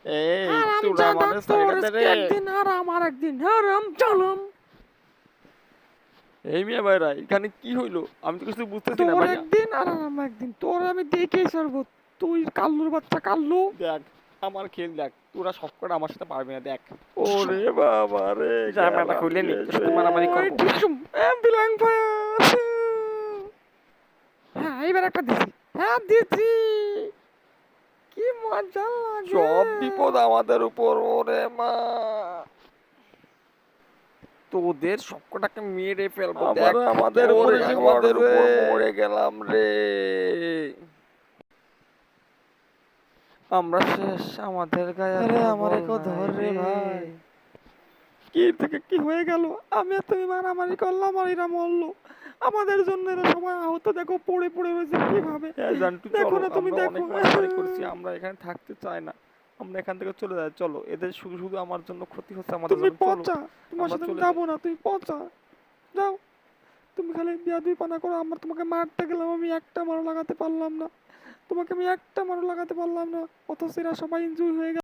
এই হারাম তোরা জাদা, মানে তোর সাইডে রে। একদিন হারাম আর একদিন হারাম চলম। এই মিয়া ভাইরা এখানে কি হইলো? আমি তো কিছু বুঝতেছি না তোর ভাইয়া। একদিন আর আমার একদিন, তোর আমি দেখেই সরবো। তুই কাল্লুর বাচ্চা কাল্লু। দেখ আমার খেল দেখ, তোরা সবকটা আমার সাথে পারবি না দেখ। ওরে বাবা রে, জামাটা গেলাম খুলে নি, রে তোর সাথে মারামারি ওই করবো। টিসুম বিলাং ফায়ার। হ্যাঁ এবার একটা দিছি, হ্যাঁ দিছি, কি মজা লাগে। সব বিপদ আমাদের উপর, ওরে মা। তোদের সবকটাকে মেরে ফেলবো দেখ। আবার আমাদের উপর ওরে এসে আমাদের পড়বে। উপর মরে গেলাম রে। আমরা শেষ, আমাদের গায়ে আরে আর আমারে বল কেউ নাই ধর রে রে। ভাই। কি থেকে কি হয়ে গেল? আমি আর তুমি মারামারি করলাম আর এরা মরলো। আমাদের জন্য এরা সবাই আহত, দেখো পড়ে পড়ে রয়েছে কিভাবে। হ্যাঁ জান্টু দেখো চলো, না তুমি, আমরা দেখো। অনেক মারামারি করছি, আমরা এখানে থাকতে চাই না। আমরা এখান থেকে চলে যাই, চলো। এদের শুধু শুধু আমার জন্য ক্ষতি হচ্ছে, আমাদের তুমি জন্য চলো। পচা, তোমার আমরা সাথে আমি চলে যাই। যাবো না, তুমি পচা। যাও, তুমি খালি বিয়াদবি পানা করো। আমার তোমাকে মারতে গেলাম, আমি একটা মারও লাগাতে পারলাম না। তোমাকে আমি একটা মারও লাগাতে পারলাম না, অথচ এরা সবাই ইনজুরি হয়ে গেল।